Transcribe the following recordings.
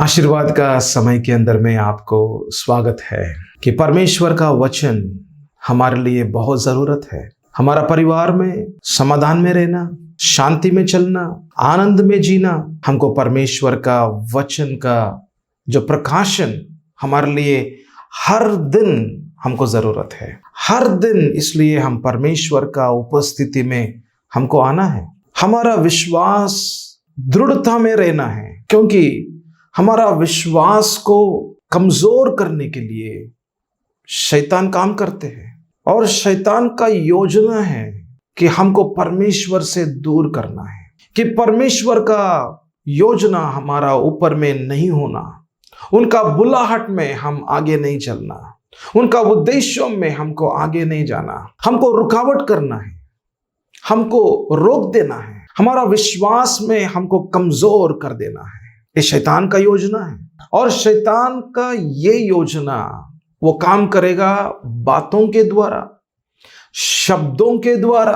आशीर्वाद का समय के अंदर में आपको स्वागत है कि परमेश्वर का वचन हमारे लिए बहुत ज़रूरत है। हमारा परिवार में समाधान में रहना, शांति में चलना, आनंद में जीना, हमको परमेश्वर का वचन का जो प्रकाशन हमारे लिए हर दिन हमको ज़रूरत है। हर दिन इसलिए हम परमेश्वर का उपस्थिति में हमको आना है। हमारा विश्वास दृढ़ता में रहना है, क्योंकि हमारा विश्वास को कमजोर करने के लिए शैतान काम करते हैं और शैतान का योजना है कि हमको परमेश्वर से दूर करना है, कि परमेश्वर का योजना हमारा ऊपर में नहीं होना, उनका बुलाहट में हम आगे नहीं चलना, उनका उद्देश्यों में हमको आगे नहीं जाना, हमको रुकावट करना है, हमको रोक देना है, हमारा विश्वास में हमको कमजोर कर देना है। ये शैतान का योजना है और शैतान का ये योजना वो काम करेगा बातों के द्वारा, शब्दों के द्वारा,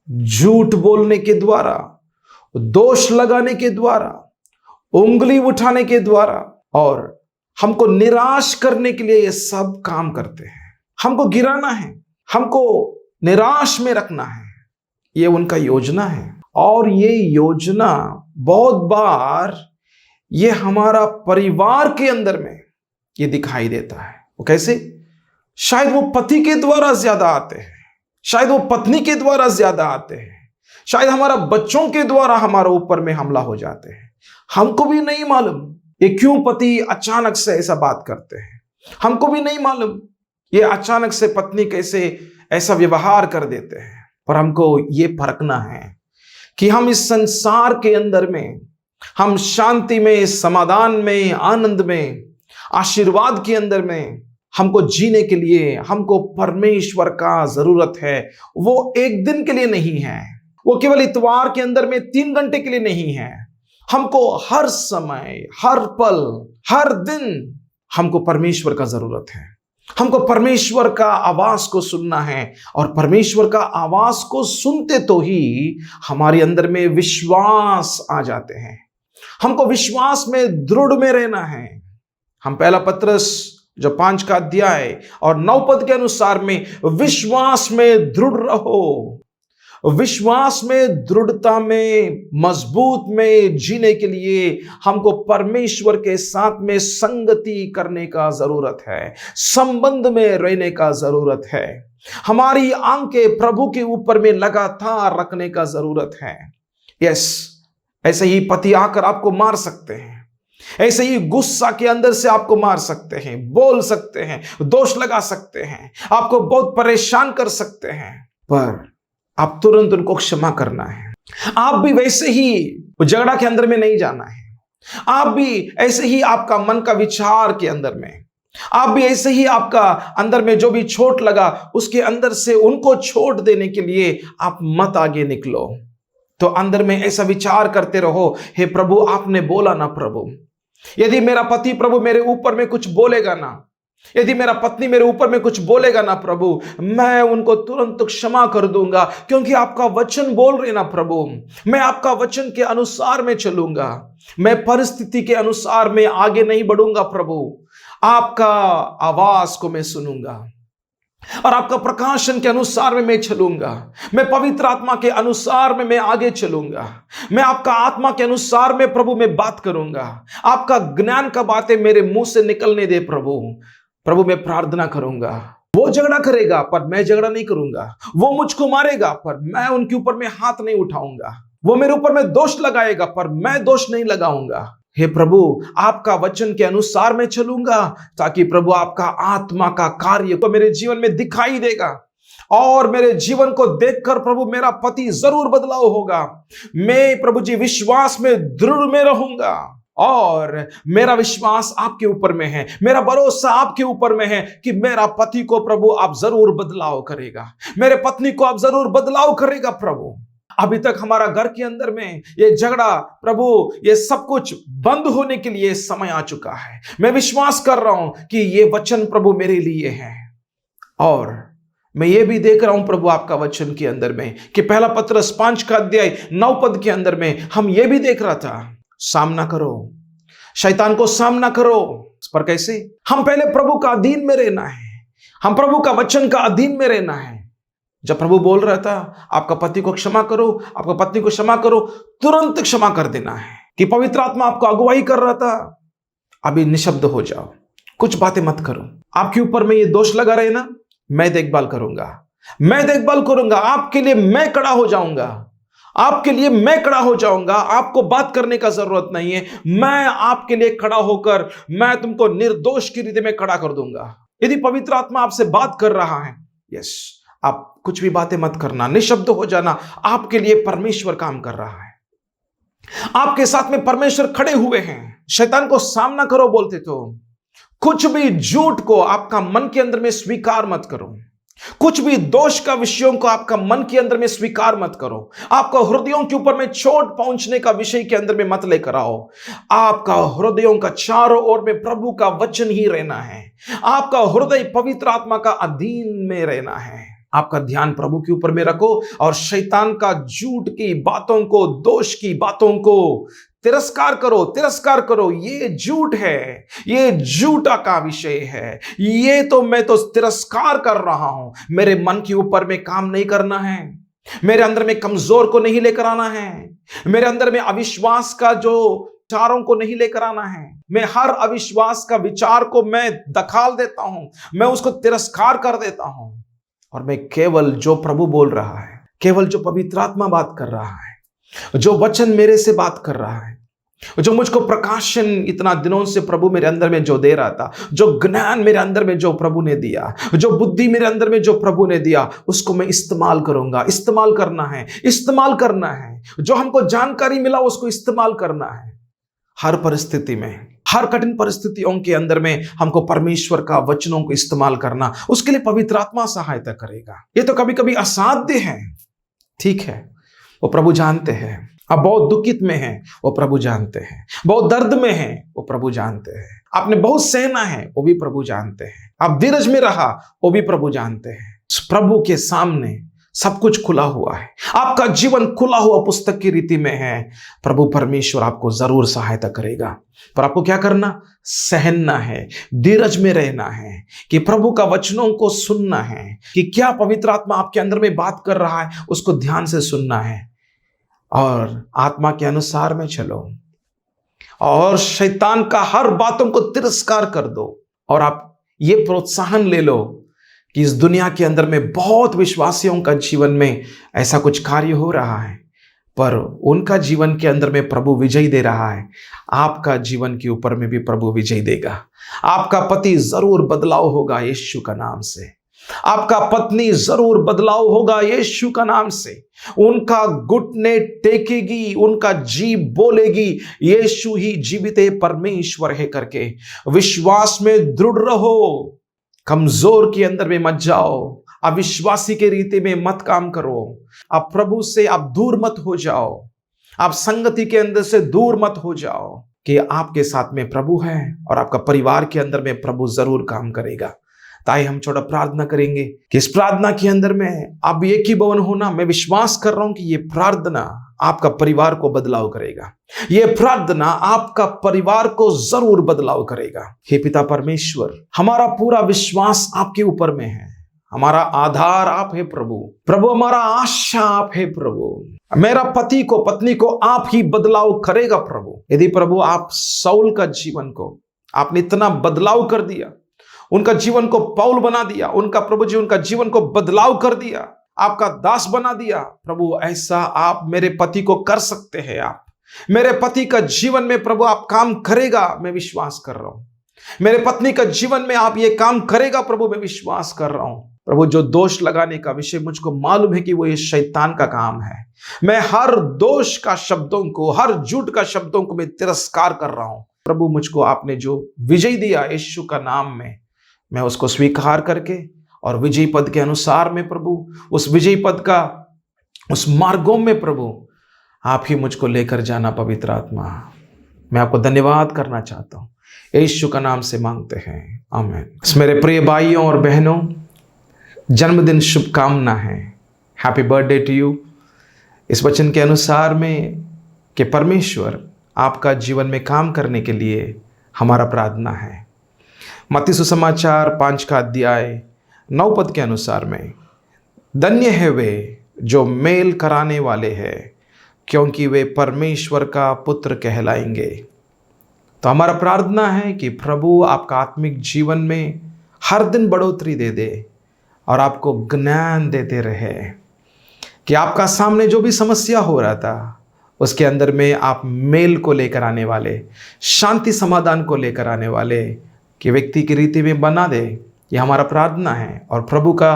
झूठ बोलने के द्वारा, दोष लगाने के द्वारा, उंगली उठाने के द्वारा, और हमको निराश करने के लिए ये सब काम करते हैं। हमको गिराना है, हमको निराश में रखना है, ये उनका योजना है। और ये योजना बहुत बार ये हमारा परिवार के अंदर में ये दिखाई देता है। वो कैसे? शायद वो पति के द्वारा ज्यादा आते हैं, शायद वो पत्नी के द्वारा ज्यादा आते हैं, शायद हमारा बच्चों के द्वारा हमारे ऊपर में हमला हो जाते हैं। हमको भी नहीं मालूम ये क्यों पति अचानक से ऐसा बात करते हैं, हमको भी नहीं मालूम ये अचानक से पत्नी कैसे ऐसा व्यवहार कर देते हैं। पर हमको ये परखना है कि हम इस संसार के अंदर में हम शांति में, समाधान में, आनंद में, आशीर्वाद के अंदर में हमको जीने के लिए हमको परमेश्वर का जरूरत है। वो एक दिन के लिए नहीं है, वो केवल इतवार के अंदर में 3 घंटे के लिए नहीं है। हमको हर समय, हर पल, हर दिन हमको परमेश्वर का जरूरत है। हमको परमेश्वर का आवाज को सुनना है और परमेश्वर का आवाज को सुनते तो ही हमारे अंदर में विश्वास आ जाते हैं। हमको विश्वास में दृढ़ में रहना है। हम पहला पत्रस जो 5 का अध्याय और 9 पद के अनुसार में विश्वास में दृढ़ रहो। विश्वास में, दृढ़ता में, मजबूत में जीने के लिए हमको परमेश्वर के साथ में संगति करने का जरूरत है, संबंध में रहने का जरूरत है। हमारी आंखें प्रभु के ऊपर में लगातार रखने का जरूरत है। यस, ऐसे ही पति आकर आपको मार सकते हैं, ऐसे ही गुस्सा के अंदर से आपको मार सकते हैं, बोल सकते हैं, दोष लगा सकते हैं, आपको बहुत परेशान कर सकते हैं, पर आप तुरंत उनको क्षमा करना है। आप भी वैसे ही झगड़ा के अंदर में नहीं जाना है। आप भी ऐसे ही आपका मन का विचार के अंदर में, आप भी ऐसे ही आपका अंदर में जो भी चोट लगा उसके अंदर से उनको छोड़ देने के लिए आप मत आगे निकलो। तो अंदर में ऐसा विचार करते रहो, हे प्रभु आपने बोला ना प्रभु, यदि मेरा पति प्रभु मेरे ऊपर में कुछ बोलेगा ना, यदि मेरा पत्नी मेरे ऊपर में कुछ बोलेगा ना प्रभु, मैं उनको तुरंत क्षमा कर दूंगा, क्योंकि आपका वचन बोल रहे ना प्रभु, मैं आपका वचन के अनुसार में चलूंगा, मैं परिस्थिति के अनुसार में आगे नहीं बढ़ूंगा प्रभु, आपका आवाज को मैं सुनूंगा और आपका प्रकाशन के अनुसार में मैं चलूंगा। मैं पवित्र आत्मा के अनुसार में मैं आगे चलूंगा। मैं आपका आत्मा के अनुसार में प्रभु मैं बात करूंगा। आपका ज्ञान का बातें मेरे मुंह से निकलने दे प्रभु। प्रभु मैं प्रार्थना करूंगा। वो झगड़ा करेगा पर मैं झगड़ा नहीं करूंगा, वो मुझको मारेगा पर मैं उनके ऊपर में हाथ नहीं उठाऊंगा, वो मेरे ऊपर में दोष लगाएगा पर मैं दोष नहीं लगाऊंगा। हे प्रभु आपका वचन के अनुसार मैं चलूंगा, ताकि प्रभु आपका आत्मा का कार्य को मेरे जीवन में दिखाई देगा और मेरे जीवन को देखकर प्रभु मेरा पति जरूर बदलाव होगा। मैं प्रभु जी विश्वास में दृढ़ में रहूंगा और मेरा विश्वास आपके ऊपर में है, मेरा भरोसा आपके ऊपर में है कि मेरा पति को प्रभु आप जरूर बदलाव करेगा, मेरे पत्नी को आप जरूर बदलाव करेगा प्रभु। अभी तक हमारा घर के अंदर में ये झगड़ा प्रभु ये सब कुछ बंद होने के लिए समय आ चुका है। मैं विश्वास कर रहा हूं कि ये वचन प्रभु मेरे लिए है और मैं ये भी देख रहा हूं प्रभु आपका वचन के अंदर में कि पहला पत्रस 5 का अध्याय 9 पद के अंदर में हम ये भी देख रहा था, सामना करो, शैतान को सामना करो। पर कैसे? हम पहले प्रभु का अधीन में रहना है, हम प्रभु का वचन का अधीन में रहना है। जब प्रभु बोल रहा था आपका पति को क्षमा करो, आपका पत्नी को क्षमा करो, तुरंत क्षमा कर देना है। कि पवित्र आत्मा आपको अगुवाई कर रहा था, अभी निशब्द हो जाओ, कुछ बातें मत करो। आपके ऊपर में ये दोष लगा रहे ना, मैं देखभाल करूंगा, मैं देखभाल करूंगा, आपके लिए मैं खड़ा हो जाऊंगा, आपके लिए मैं खड़ा हो जाऊंगा। आपको बात करने का जरूरत नहीं है, मैं आपके लिए खड़ा होकर मैं तुमको निर्दोष की रीति में खड़ा कर दूंगा। यदि पवित्र आत्मा आपसे बात कर रहा है, यस, आप कुछ भी बातें मत करना, निशब्द हो जाना। आपके लिए परमेश्वर काम कर रहा है, आपके साथ में परमेश्वर खड़े हुए हैं। शैतान को सामना करो बोलते तो कुछ भी झूठ को आपका मन के अंदर में स्वीकार मत करो, कुछ भी दोष का विषयों को आपका मन के अंदर में स्वीकार मत करो। आपका हृदयों के ऊपर में चोट पहुंचने का विषय के अंदर में मत लेकर आओ। आपका हृदयों का चारों ओर में प्रभु का वचन ही रहना है, आपका हृदय पवित्र आत्मा का अधीन में रहना है। आपका ध्यान प्रभु के ऊपर में रखो और शैतान का झूठ की बातों को, दोष की बातों को तिरस्कार करो, तिरस्कार करो। ये झूठ है, ये झूठा का विषय है, ये तो मैं तो तिरस्कार कर रहा हूं। मेरे मन के ऊपर में काम नहीं करना है, मेरे अंदर में कमजोर को नहीं लेकर आना है, मेरे अंदर में अविश्वास का जो विचारों को नहीं लेकर आना है। मैं हर अविश्वास का विचार को मैं दखाल देता हूं, मैं उसको तिरस्कार कर देता हूं और मैं केवल जो प्रभु बोल रहा है, केवल जो पवित्र आत्मा बात कर रहा है, जो वचन मेरे से बात कर रहा है, जो मुझको प्रकाशन इतना दिनों से प्रभु मेरे अंदर में जो दे रहा था, जो ज्ञान मेरे अंदर में जो प्रभु ने दिया, जो बुद्धि मेरे अंदर में जो प्रभु ने दिया, उसको मैं इस्तेमाल करूंगा। इस्तेमाल करना है, इस्तेमाल करना है। जो हमको जानकारी मिला उसको इस्तेमाल करना है। हर परिस्थिति में, हर कठिन परिस्थितियों के अंदर में हमको परमेश्वर का वचनों को इस्तेमाल करना, उसके लिए पवित्र आत्मा सहायता करेगा। ये तो कभी कभी असाध्य है, ठीक है, वो प्रभु जानते हैं। आप बहुत दुखित में हैं, वो प्रभु जानते हैं। बहुत दर्द में हैं, वो प्रभु जानते हैं। आपने बहुत सहना है, वो भी प्रभु जानते हैं। आप धीरज में रहा, वो भी प्रभु जानते हैं। प्रभु के सामने सब कुछ खुला हुआ है, आपका जीवन खुला हुआ पुस्तक की रीति में है। प्रभु परमेश्वर आपको जरूर सहायता करेगा, पर आपको क्या करना? सहना है, धीरज में रहना है, कि प्रभु का वचनों को सुनना है, कि क्या पवित्र आत्मा आपके अंदर में बात कर रहा है, उसको ध्यान से सुनना है और आत्मा के अनुसार में चलो और शैतान का हर बातों को तिरस्कार कर दो। और आप ये प्रोत्साहन ले लो कि इस दुनिया के अंदर में बहुत विश्वासियों का जीवन में ऐसा कुछ कार्य हो रहा है, पर उनका जीवन के अंदर में प्रभु विजय दे रहा है। आपका जीवन के ऊपर में भी प्रभु विजय देगा। आपका पति जरूर बदलाव होगा यीशु का नाम से, आपका पत्नी जरूर बदलाव होगा यीशु का नाम से। उनका घुटने टेकेगी, उनका जीभ बोलेगी यीशु ही जीवित परमेश्वर है करके। विश्वास में दृढ़ रहो, कमजोर के अंदर में मत जाओ, अविश्वासी के रीति में मत काम करो। आप प्रभु से आप दूर मत हो जाओ, आप संगति के अंदर से दूर मत हो जाओ, कि आपके साथ में प्रभु है और आपका परिवार के अंदर में प्रभु जरूर काम करेगा। ताई हम छोटा प्रार्थना करेंगे कि इस प्रार्थना के अंदर में आप एक ही भवन होना। मैं विश्वास कर रहा हूं कि ये प्रार्थना आपका परिवार को बदलाव करेगा, ये प्रार्थना आपका परिवार को जरूर बदलाव करेगा। हे पिता परमेश्वर, हमारा पूरा विश्वास आपके ऊपर में है, हमारा आधार आप है प्रभु। प्रभु हमारा आशा आप है प्रभु। मेरा पति को, पत्नी को आप ही बदलाव करेगा प्रभु। यदि प्रभु आप साउल का जीवन को आपने इतना बदलाव कर दिया, उनका जीवन को पौल बना दिया, उनका प्रभु जी उनका जीवन को बदलाव कर दिया, आपका दास बना दिया प्रभु, ऐसा आप मेरे पति को कर सकते हैं। आप मेरे पति का जीवन में प्रभु आप काम करेगा, मैं विश्वास कर रहा हूं। मेरे पत्नी का जीवन में आप ये काम करेगा प्रभु, मैं विश्वास कर रहा हूं। प्रभु जो दोष लगाने का विषय मुझको मालूम है कि वो ये शैतान का काम है। मैं हर दोष का शब्दों को, हर झूठ का शब्दों को मैं तिरस्कार कर रहा हूं। प्रभु मुझको आपने जो विजय दिया यीशु का नाम में, मैं उसको स्वीकार करके और विजय पद के अनुसार में प्रभु, उस विजय पद का उस मार्गों में प्रभु आप ही मुझको लेकर जाना। पवित्र आत्मा, मैं आपको धन्यवाद करना चाहता हूँ, यीशु का नाम से मांगते हैं, आमीन। मेरे प्रिय भाइयों और बहनों, जन्मदिन शुभकामना है, हैप्पी बर्थडे टू यू। इस वचन के अनुसार में कि परमेश्वर आपका जीवन में काम करने के लिए हमारा प्रार्थना है। मत्ती सुसमाचार 5 का अध्याय 9 पद के अनुसार में, धन्य है वे जो मेल कराने वाले हैं, क्योंकि वे परमेश्वर का पुत्र कहलाएंगे। तो हमारा प्रार्थना है कि प्रभु आपका आत्मिक जीवन में हर दिन बढ़ोतरी दे दे और आपको ज्ञान देते रहे, कि आपका सामने जो भी समस्या हो रहा था उसके अंदर में आप मेल को लेकर आने वाले, शांति समाधान को लेकर आने वाले कि व्यक्ति की रीति में बना दे। ये हमारा प्रार्थना है और प्रभु का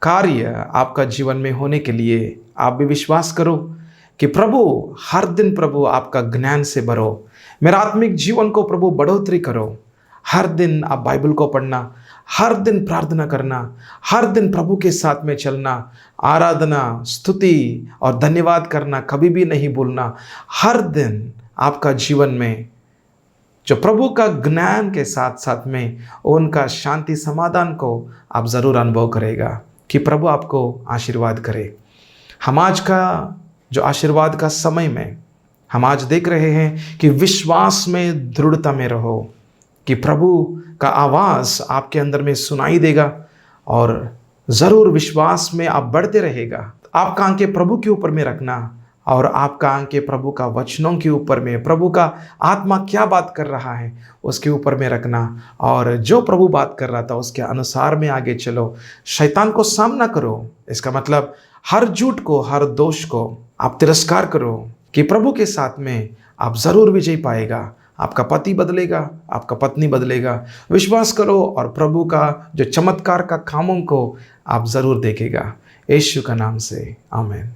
कार्य आपका जीवन में होने के लिए आप भी विश्वास करो कि प्रभु हर दिन प्रभु आपका ज्ञान से भरो, मेरा आत्मिक जीवन को प्रभु बढ़ोतरी करो। हर दिन आप बाइबल को पढ़ना, हर दिन प्रार्थना करना, हर दिन प्रभु के साथ में चलना, आराधना, स्तुति और धन्यवाद करना कभी भी नहीं भूलना। हर दिन आपका जीवन में जो प्रभु का ज्ञान के साथ साथ में उनका शांति समाधान को आप ज़रूर अनुभव करेगा। कि प्रभु आपको आशीर्वाद करे। हम आज का जो आशीर्वाद का समय में हम आज देख रहे हैं कि विश्वास में दृढ़ता में रहो, कि प्रभु का आवाज़ आपके अंदर में सुनाई देगा और ज़रूर विश्वास में आप बढ़ते रहेगा। आपका आंखें प्रभु के ऊपर में रखना और आपका आंखें प्रभु का वचनों के ऊपर में, प्रभु का आत्मा क्या बात कर रहा है उसके ऊपर में रखना और जो प्रभु बात कर रहा था उसके अनुसार में आगे चलो। शैतान को सामना करो, इसका मतलब हर झूठ को, हर दोष को आप तिरस्कार करो कि प्रभु के साथ में आप ज़रूर विजय पाएगा। आपका पति बदलेगा, आपका पत्नी बदलेगा। विश्वास करो और प्रभु का जो चमत्कार का कामों को आप ज़रूर देखेगा। यीशु का नाम से आमीन।